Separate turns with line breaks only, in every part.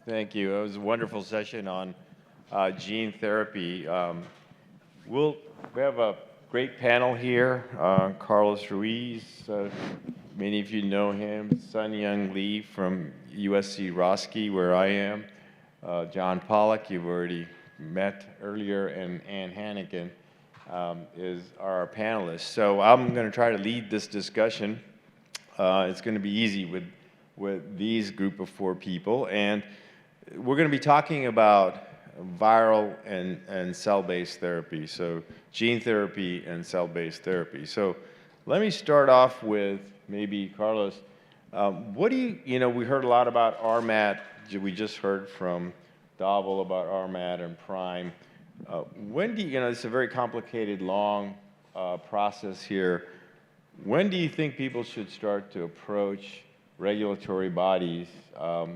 Thank you. It was a wonderful session on gene therapy. We have a great panel here. Carlos Ruiz, many of you know him. Sun Young Lee from USC Roski, where I am. John Pollack, you've already met earlier, and Hanneken are our panelists. So I'm going to try to lead this discussion. It's going to be easy with these group of 4 people, and we're going to be talking about viral and cell-based therapy, so gene therapy and cell-based therapy. So let me start off with maybe Carlos. What do we heard a lot about RMAT. We just heard from Dhaval about RMAT and Prime. When do it's a very complicated, long process here. When do you think people should start to approach regulatory bodies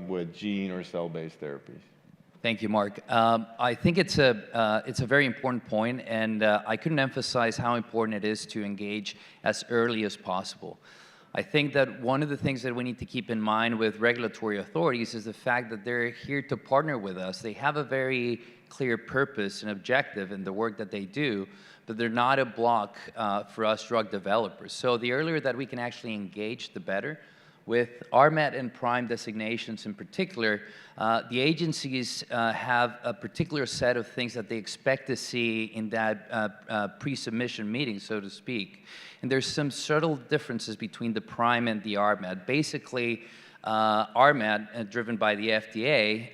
with gene or cell-based therapies?
Thank you, Mark. I think it's a very important point, and I couldn't emphasize how important it is to engage as early as possible. I think that one of the things that we need to keep in mind with regulatory authorities is the fact that they're here to partner with us. They have a very clear purpose and objective in the work that they do, but they're not a block for us drug developers. So the earlier that we can actually engage, the better. With RMAT and Prime designations in particular, the agencies have a particular set of things that they expect to see in that pre-submission meeting, so to speak. And there's some subtle differences between the Prime and the RMAT. Basically, RMAT, driven by the FDA,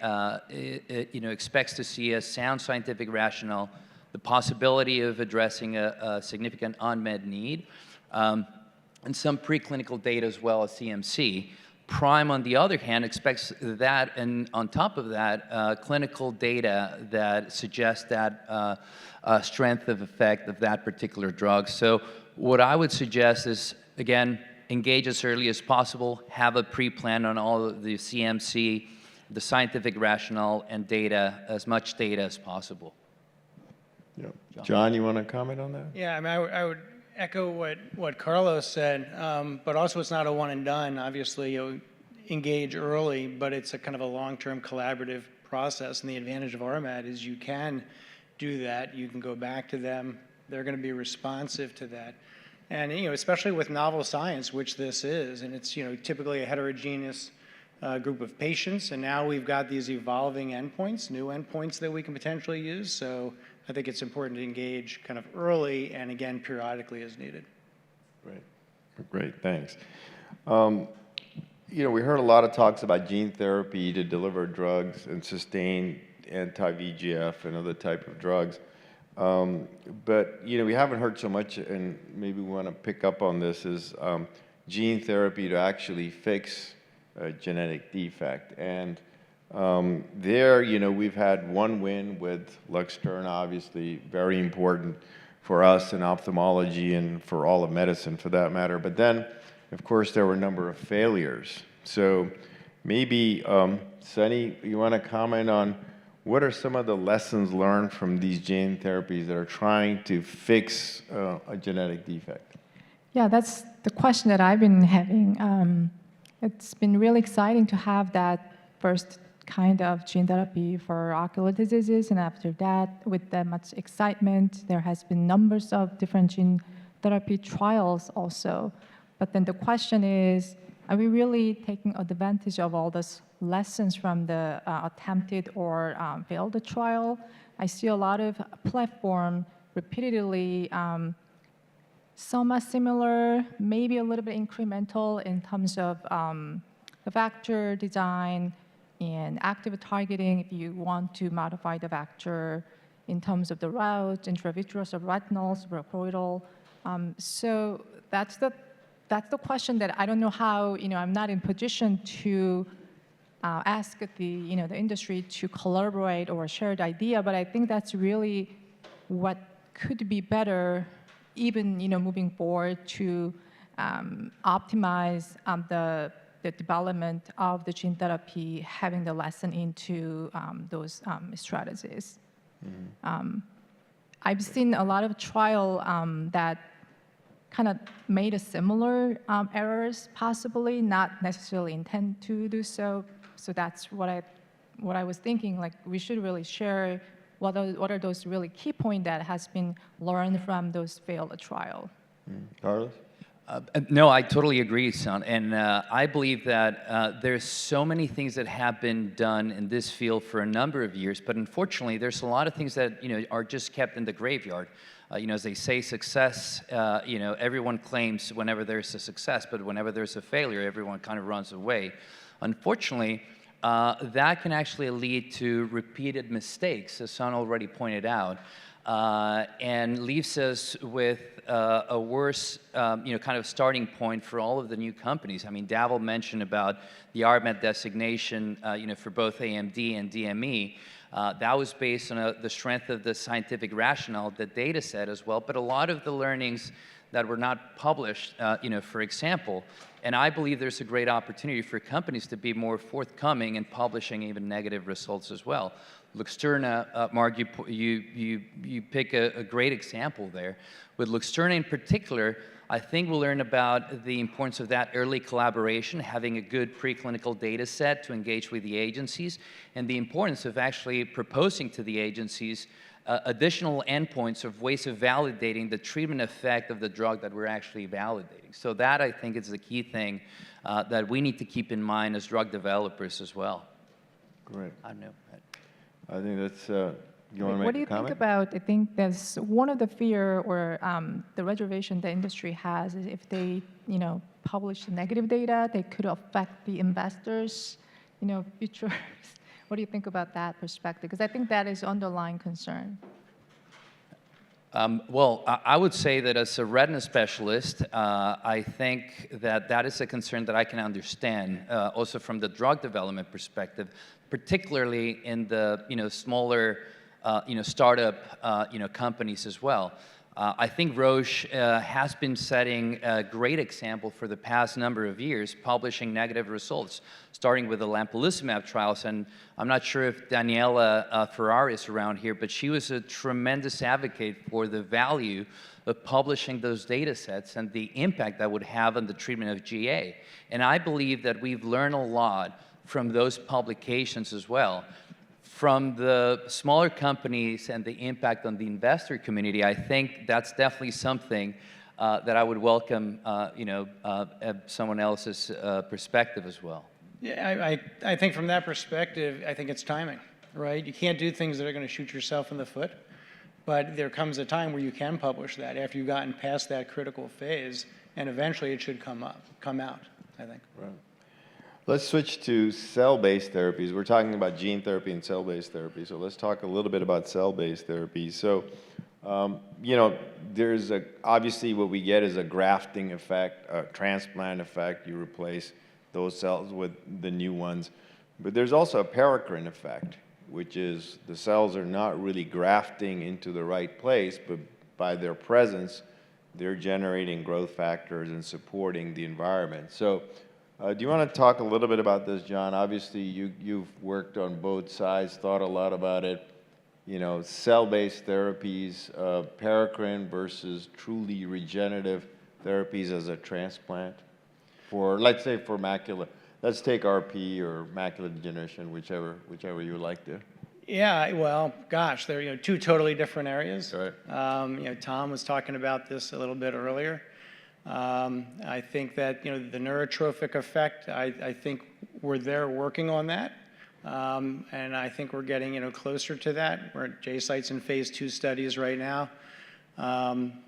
expects to see a sound scientific rationale, the possibility of addressing a significant unmet need, and some preclinical data as well as CMC. Prime, on the other hand, expects that, and on top of that, clinical data that suggests that strength of effect of that particular drug. So what I would suggest is, again, engage as early as possible, have a pre-plan on all of the CMC, the scientific rationale, and data, as much data as possible.
Yeah. John, you want to comment on that?
Yeah, I mean, I would echo what Carlos said, but also it's not a one and done. Obviously, you'll engage early, but it's a kind of a long-term collaborative process, and the advantage of RMAT is you can do that. You can go back to them. They're going to be responsive to that. And, especially with novel science, which this is, and it's, typically a heterogeneous group of patients, and now we've got these evolving endpoints, new endpoints that we can potentially use. So I think it's important to engage kind of early and, again, periodically as needed.
Great, thanks. We heard a lot of talks about gene therapy to deliver drugs and sustain anti-VEGF and other type of drugs. But, we haven't heard so much, and maybe we want to pick up on this, is gene therapy to actually fix a genetic defect. And there, we've had one win with Luxturna, obviously very important for us in ophthalmology and for all of medicine for that matter. But then, of course, there were a number of failures. So maybe, Sunny, you want to comment on what are some of the lessons learned from these gene therapies that are trying to fix a genetic defect?
Yeah, that's the question that I've been having. It's been really exciting to have that first kind of gene therapy for ocular diseases, and after that, with that much excitement, there has been numbers of different gene therapy trials also. But then the question is, are we really taking advantage of all those lessons from the attempted or failed trial? I see a lot of platform repeatedly, some are similar, maybe a little bit incremental in terms of the vector design and active targeting if you want to modify the vector in terms of the route, intravitreous or retinal, suprachoroidal. So that's the question that I don't know how, I'm not in position to ask the industry to collaborate or share the idea, but I think that's really what could be better, even moving forward to optimize the development of the gene therapy, having the lesson into those strategies. Mm-hmm. I've seen a lot of trial that kind of made a similar errors, possibly not necessarily intend to do so. So that's what I what I was thinking, like we should really share what are those really key points that has been learned from those failed trial.
Carlos?
No, I totally agree, Son. And I believe that there's so many things that have been done in this field for a number of years, but unfortunately, there's a lot of things that are just kept in the graveyard. As they say, success, everyone claims whenever there's a success, but whenever there's a failure, everyone kind of runs away. Unfortunately, that can actually lead to repeated mistakes, as Son already pointed out, and leaves us with a worse, kind of starting point for all of the new companies. I mean, Davil mentioned about the RMAT designation, for both AMD and DME. That was based on the strength of the scientific rationale, the data set as well, but a lot of the learnings that were not published, for example. And I believe there's a great opportunity for companies to be more forthcoming in publishing even negative results as well. Luxturna, Mark, you pick a great example there. With Luxturna in particular, I think we'll learn about the importance of that early collaboration, having a good preclinical data set to engage with the agencies, and the importance of actually proposing to the agencies additional endpoints of ways of validating the treatment effect of the drug that we're actually validating. So that, I think, is the key thing that we need to keep in mind as drug developers as well.
Great.
I don't know.
I think that's, you want to make a comment?
What do you think about, I think there's one of the fear or the reservation the industry has is if they, publish negative data, they could affect the investors, future. What do you think about that perspective? Because I think that is underlying concern.
Well, I would say that as a retina specialist, I think that is a concern that I can understand, also from the drug development perspective, particularly in the smaller startup companies as well. I think Roche has been setting a great example for the past number of years, publishing negative results, starting with the lampalizumab trials. And I'm not sure if Daniela Ferrari is around here, but she was a tremendous advocate for the value of publishing those data sets and the impact that would have on the treatment of GA. And I believe that we've learned a lot from those publications as well. From the smaller companies and the impact on the investor community, I think that's definitely something that I would welcome, someone else's perspective as well.
Yeah, I think from that perspective, I think it's timing, right? You can't do things that are going to shoot yourself in the foot, but there comes a time where you can publish that after you've gotten past that critical phase, and eventually it should come out, I think.
Right. Let's switch to cell-based therapies. We're talking about gene therapy and cell-based therapy, so let's talk a little bit about cell-based therapy. So, there's obviously what we get is a grafting effect, a transplant effect. You replace those cells with the new ones. But there's also a paracrine effect, which is the cells are not really grafting into the right place, but by their presence, they're generating growth factors and supporting the environment. So, do you want to talk a little bit about this, John? Obviously, you've worked on both sides, thought a lot about it. Cell-based therapies, paracrine versus truly regenerative therapies as a transplant for, let's say, for macular. Let's take RP or macular degeneration, whichever you would like to.
Yeah, well, gosh, they're two totally different areas.
Right.
Tom was talking about this a little bit earlier. I think that the neurotrophic effect, I think we're there working on that, and I think we're getting closer to that. We're at jCyte's in phase 2 studies right now.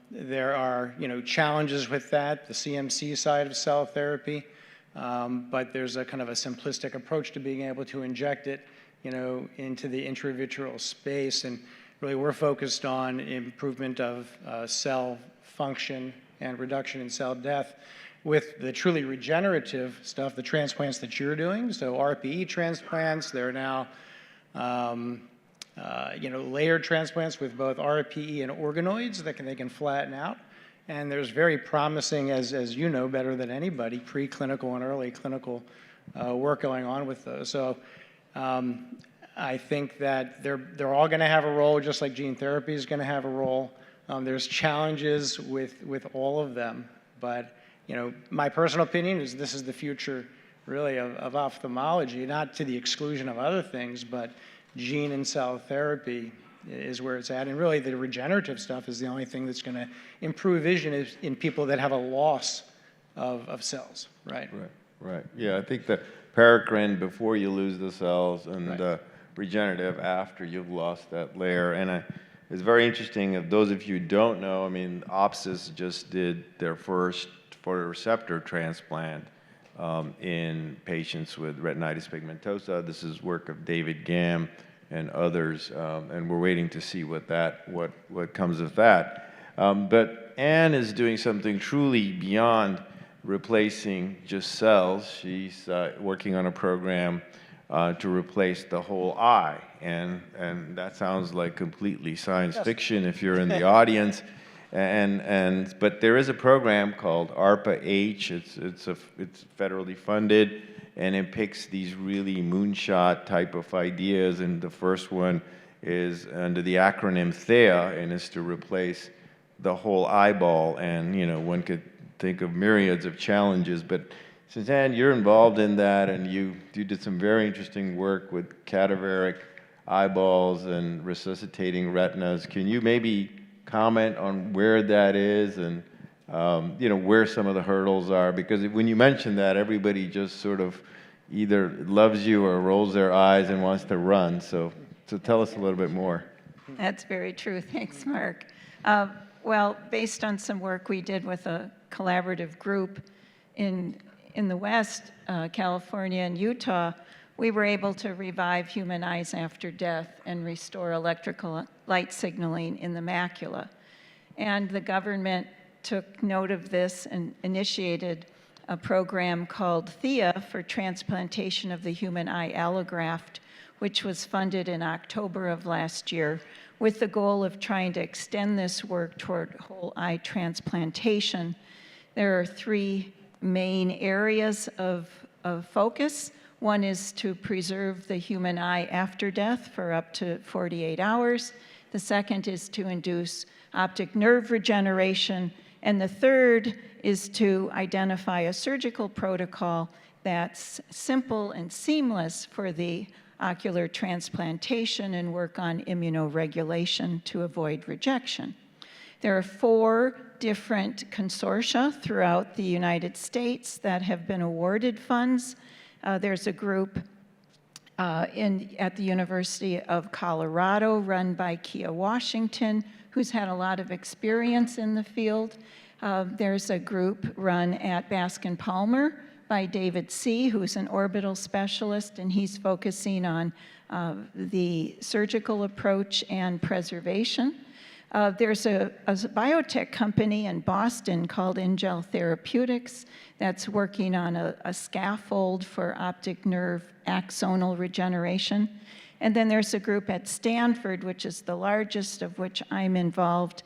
There are challenges with that, the CMC side of cell therapy, but there's a kind of a simplistic approach to being able to inject it into the intravitreal space, and really we're focused on improvement of cell function and reduction in cell death with the truly regenerative stuff, the transplants that you're doing. So RPE transplants, there are now layered transplants with both RPE and organoids that they can flatten out. And there's very promising, as you know better than anybody, preclinical and early clinical work going on with those. So I think that they're all going to have a role, just like gene therapy is going to have a role. There's challenges with all of them, but my personal opinion is this is the future really, of ophthalmology, not to the exclusion of other things, but gene and cell therapy is where it's at. And really, the regenerative stuff is the only thing that's going to improve vision in people that have a loss of cells, right?
Right. Yeah, I think the paracrine before you lose the cells and the regenerative after you've lost that layer. And it's very interesting. If those of you who don't know, I mean, Opsis just did their first photoreceptor transplant in patients with retinitis pigmentosa. This is work of David Gam and others, and we're waiting to see what comes of that. But Anne is doing something truly beyond replacing just cells. She's working on a program to replace the whole eye, and that sounds like completely science fiction if you're in the audience. But there is a program called ARPA-H. It's federally funded, and it picks these really moonshot type of ideas. And the first one is under the acronym THEA, and is to replace the whole eyeball. And one could think of myriads of challenges, but Suzanne, you're involved in that, and you did some very interesting work with cadaveric eyeballs and resuscitating retinas. Can you maybe comment on where that is and where some of the hurdles are? Because when you mention that, everybody just sort of either loves you or rolls their eyes and wants to run. So tell us a little bit more.
That's very true. Thanks, Mark. Well, based on some work we did with a collaborative group in the West, California and Utah, we were able to revive human eyes after death and restore electrical light signaling in the macula. And the government took note of this and initiated a program called THEA for transplantation of the human eye allograft, which was funded in October of last year, with the goal of trying to extend this work toward whole eye transplantation. There are three main areas of focus. One is to preserve the human eye after death for up to 48 hours. The second is to induce optic nerve regeneration. And the third is to identify a surgical protocol that's simple and seamless for the ocular transplantation and work on immunoregulation to avoid rejection. There are 4 different consortia throughout the United States that have been awarded funds. There's a group at the University of Colorado run by Kia Washington, who's had a lot of experience in the field. There's a group run at Baskin Palmer by David C., who's an orbital specialist, and he's focusing on the surgical approach and preservation. There's a biotech company in Boston called Ingel Therapeutics that's working on a scaffold for optic nerve axonal regeneration. And then there's a group at Stanford, which is the largest, of which I'm involved,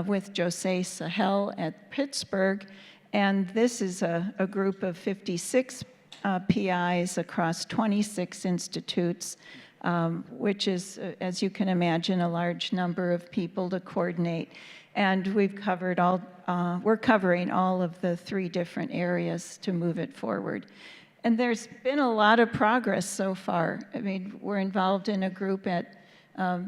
with Jose Sahel at Pittsburgh. And this is a group of 56 PIs across 26 institutes, which is, as you can imagine, a large number of people to coordinate. And we're covering all of the 3 different areas to move it forward. And there's been a lot of progress so far. I mean, we're involved in a group at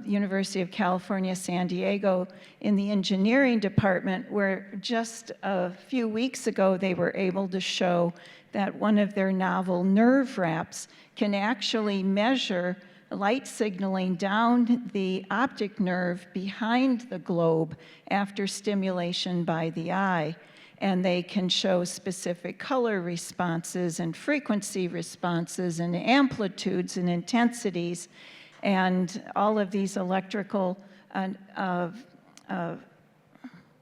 University of California, San Diego, in the engineering department, where just a few weeks ago they were able to show that one of their novel nerve wraps can actually measure light signaling down the optic nerve behind the globe after stimulation by the eye. And they can show specific color responses and frequency responses and amplitudes and intensities. And all of these electrical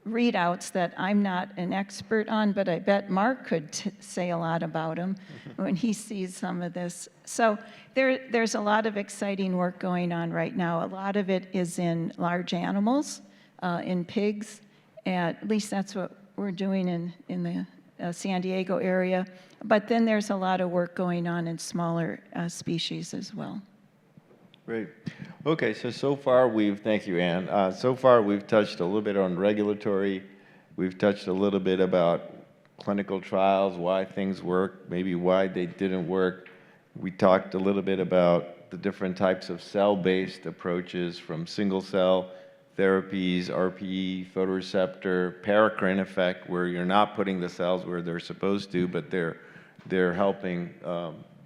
readouts that I'm not an expert on, but I bet Mark could say a lot about them when he sees some of this. So there's a lot of exciting work going on right now. A lot of it is in large animals, in pigs. At least that's what we're doing in the San Diego area. But then there's a lot of work going on in smaller species as well.
Great. Okay, so far thank you, Anne. So far we've touched a little bit on regulatory. We've touched a little bit about clinical trials, why things work, maybe why they didn't work. We talked a little bit about the different types of cell-based approaches, from single-cell therapies, RPE, photoreceptor, paracrine effect, where you're not putting the cells where they're supposed to, but they're helping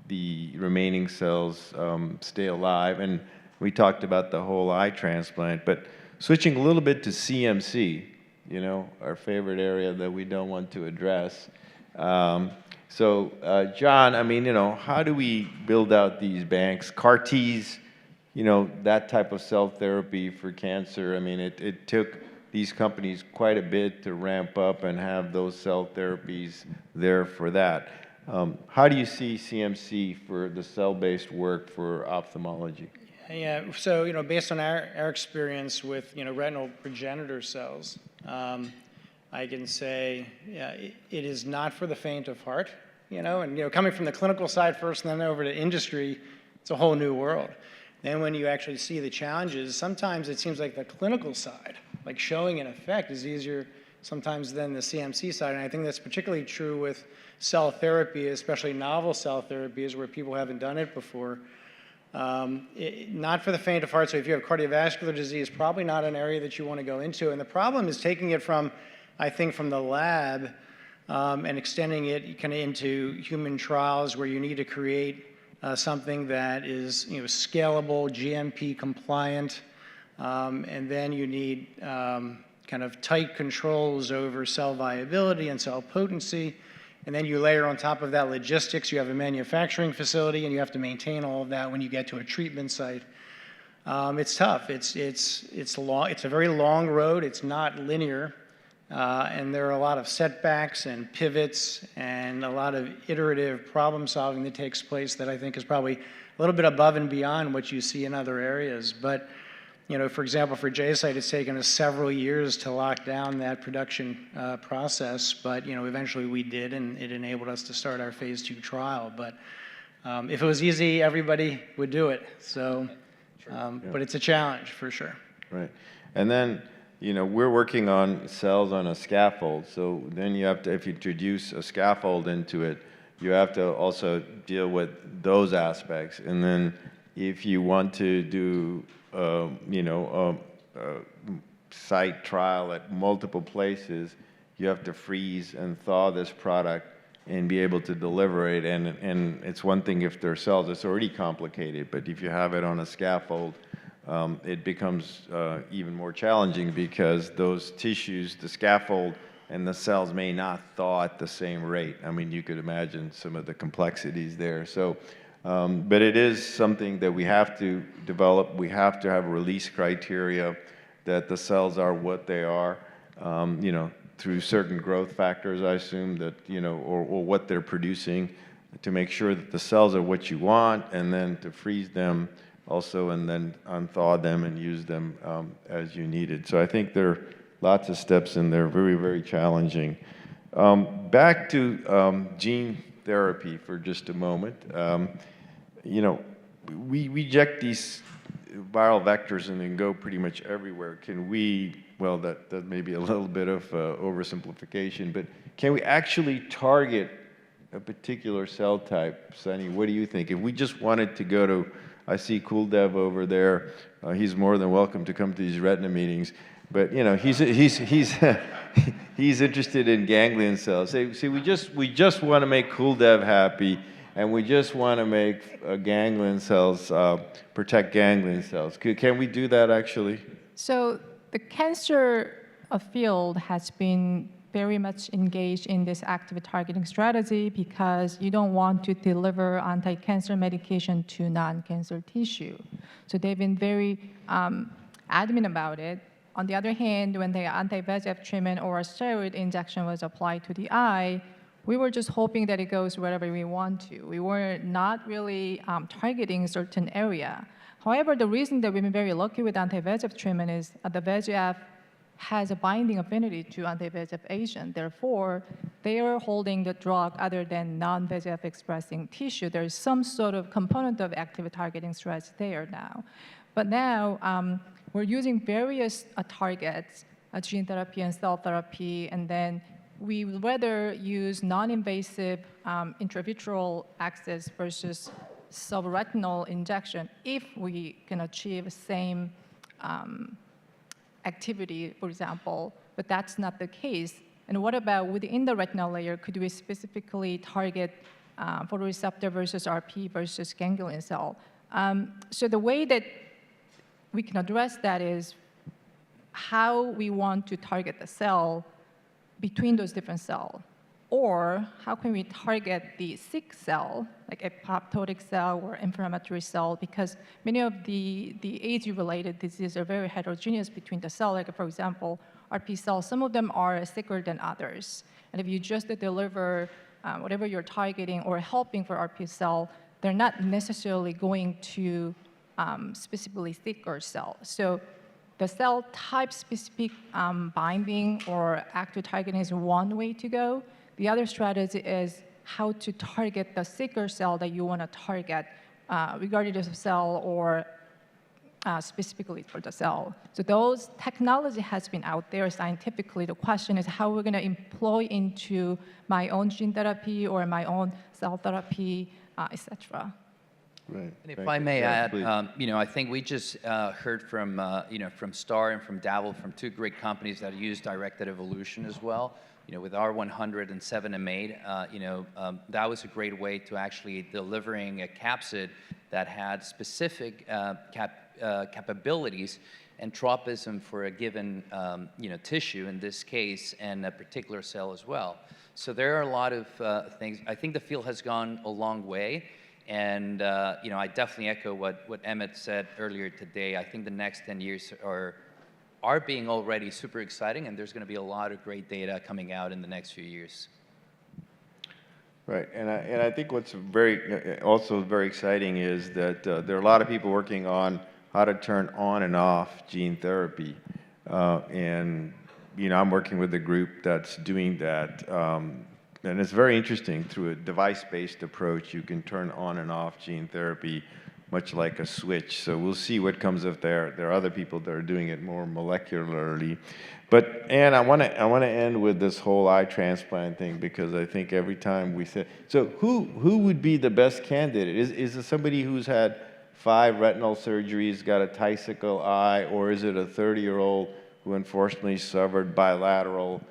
the remaining cells stay alive. And we talked about the whole eye transplant, but switching a little bit to CMC, you know, our favorite area that we don't want to address. So, John, I mean, you know, how do we build out these banks? CAR-Ts, you know, that type of cell therapy for cancer, I mean, it took these companies quite a bit to ramp up and have those cell therapies there for that. How do you see CMC for the cell-based work for ophthalmology?
Yeah, so, you know, based on our experience with, you know, retinal progenitor cells, I can say, yeah, it is not for the faint of heart, you know, and, you know, coming from the clinical side first and then over to industry, it's a whole new world. Then when you actually see the challenges, sometimes it seems like the clinical side, like showing an effect, is easier sometimes than the CMC side. And I think that's particularly true with cell therapy, especially novel cell therapies where people haven't done it before. Not for the faint of heart. So if you have cardiovascular disease, probably not an area that you want to go into. And the problem is taking it from, I think, from the lab and extending it kind of into human trials where you need to create something that is, you know, scalable, GMP compliant, and then you need kind of tight controls over cell viability and cell potency. And then you layer on top of that logistics. You have a manufacturing facility, and you have to maintain all of that when you get to a treatment site. It's tough. It's a very long road. It's not linear, and there are a lot of setbacks and pivots and a lot of iterative problem solving that takes place that I think is probably a little bit above and beyond what you see in other areas. But, you know, for example, for jCyte, it's taken us several years to lock down that production process, but, you know, eventually we did, and it enabled us to start our phase 2 trial. But if it was easy, everybody would do it. So, but it's a challenge for sure.
Right. And then, you know, we're working on cells on a scaffold. So then you have to, if you introduce a scaffold into it, you have to also deal with those aspects. And then if you want to do site trial at multiple places, you have to freeze and thaw this product and be able to deliver it. And it's one thing if they're cells, it's already complicated, but if you have it on a scaffold, it becomes even more challenging because those tissues, the scaffold and the cells may not thaw at the same rate. I mean, you could imagine some of the complexities there. So. But it is something that we have to develop. We have to have release criteria that the cells are what they are, you know, through certain growth factors, I assume, that, you know, or what they're producing, to make sure that the cells are what you want, and then to freeze them also, and then unthaw them and use them as you needed. So I think there are lots of steps in there, very, very challenging. Back to gene therapy for just a moment. You know, we inject these viral vectors and then go pretty much everywhere. Can we, well, that may be a little bit of oversimplification, but can we actually target a particular cell type? Sunny, what do you think? If we just wanted to go to, I see Cool Dev over there, he's more than welcome to come to these retina meetings, but, you know, he's interested in ganglion cells. See, we just want to make Cool Dev happy, and we just want to make ganglion cells, protect ganglion cells. Can we do that, actually?
So the cancer field has been very much engaged in this active targeting strategy because you don't want to deliver anti-cancer medication to non-cancer tissue. So they've been very adamant about it. On the other hand, when the anti-VEGF treatment or a steroid injection was applied to the eye, we were just hoping that it goes wherever we want to. We were not really targeting a certain area. However, the reason that we've been very lucky with anti-VEGF treatment is the VEGF has a binding affinity to anti-VEGF agent. Therefore, they are holding the drug other than non-VEGF expressing tissue. There's some sort of component of active targeting strategy there now. But now, we're using various targets, gene therapy and cell therapy, and then we would rather use non-invasive intravitreal access versus subretinal injection if we can achieve the same activity, for example, but that's not the case. And what about within the retinal layer? Could we specifically target photoreceptor versus RP versus ganglion cell? So the way that we can address that is how we want to target the cell between those different cells. Or how can we target the sick cell, like a apoptotic cell or inflammatory cell, because many of the age-related diseases are very heterogeneous between the cell. Like, for example, RP cells, some of them are sicker than others. And if you just deliver whatever you're targeting or helping for RP cell, they're not necessarily going to specifically sicker cells. So the cell type specific binding or active targeting is one way to go. The other strategy is how to target the sicker cell that you want to target, regardless of cell or specifically for the cell. So those technology has been out there scientifically. The question is how we're going to employ into my own gene therapy or my own cell therapy, et cetera.
Right.
And if
Thank
I
you.
may
Yeah,
add,
please.
I think we just heard from, from Star and from Dabble, from two great companies that use directed evolution as well. With R100 and 7m8, that was a great way to actually delivering a capsid that had specific capabilities and tropism for a given, tissue in this case, and a particular cell as well. So there are a lot of things. I think the field has gone a long way. And I definitely echo what Emmett said earlier today. I think the next 10 years are being already super exciting, and there's going to be a lot of great data coming out in the next few years.
Right, and I think what's also very exciting is that there are a lot of people working on how to turn on and off gene therapy, and I'm working with a group that's doing that. And it's very interesting. Through a device-based approach, you can turn on and off gene therapy much like a switch. So we'll see what comes of there. There are other people that are doing it more molecularly. But, Anne, I want to end with this whole eye transplant thing, because I think every time we say, so who would be the best candidate? Is it somebody who's had 5 retinal surgeries, got a Tysical eye, or is it a 30-year-old who unfortunately suffered bilateral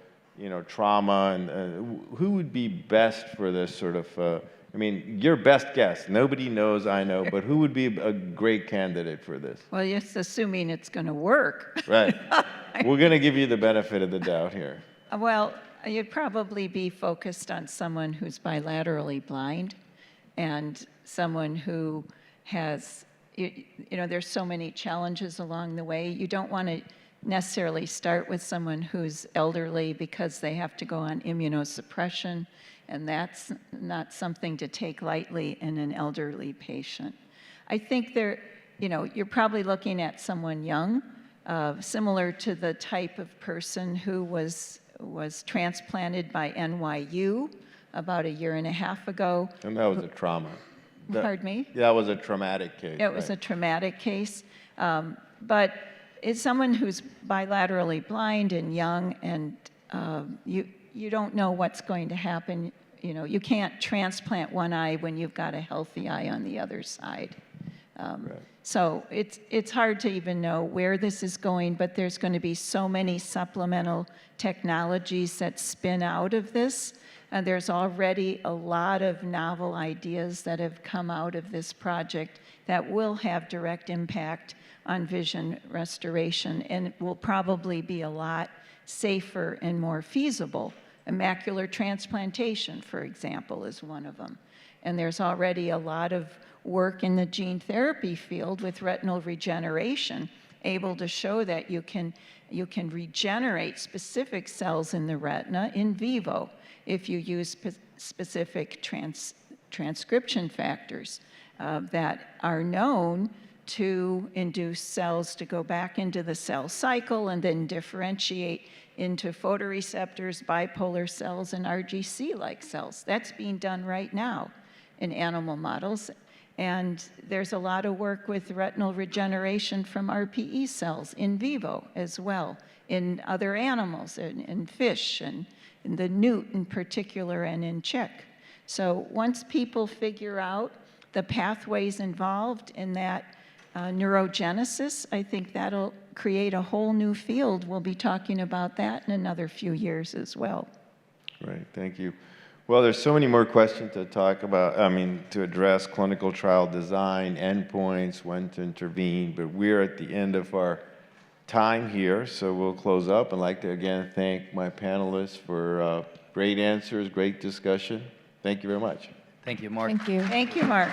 trauma, and who would be best for this sort of, your best guess. Nobody knows, I know, but who would be a great candidate for this?
Well, it's assuming it's going to work.
Right. We're going to give you the benefit of the doubt here.
Well, you'd probably be focused on someone who's bilaterally blind and someone who has, there's so many challenges along the way. You don't want to necessarily start with someone who's elderly because they have to go on immunosuppression, and that's not something to take lightly in an elderly patient. I think you're probably looking at someone young, similar to the type of person who was transplanted by NYU about a year and a half ago.
And that was a trauma.
Pardon me?
That was a traumatic case.
It was a traumatic case. But it's someone who's bilaterally blind and young, and you don't know what's going to happen. You can't transplant one eye when you've got a healthy eye on the other side.
Right.
So it's hard to even know where this is going, but there's going to be so many supplemental technologies that spin out of this. And there's already a lot of novel ideas that have come out of this project that will have direct impact on vision restoration, and will probably be a lot safer and more feasible. A macular transplantation, for example, is one of them. And there's already a lot of work in the gene therapy field with retinal regeneration, able to show that you can regenerate specific cells in the retina in vivo if you use specific transcription factors that are known to induce cells to go back into the cell cycle and then differentiate into photoreceptors, bipolar cells, and RGC-like cells. That's being done right now in animal models. And there's a lot of work with retinal regeneration from RPE cells in vivo as well, in other animals, in fish. And the newt in particular and in chick. So once people figure out the pathways involved in that neurogenesis, I think that'll create a whole new field. We'll be talking about that in another few years as well.
Right, thank you. Well, there's so many more questions to talk about, to address: clinical trial design, endpoints, when to intervene, but we're at the end of our time here, so we'll close up. I'd like to again thank my panelists for great answers, great discussion. Thank you very much.
Thank you, Mark.
Thank you.
Thank you, Mark.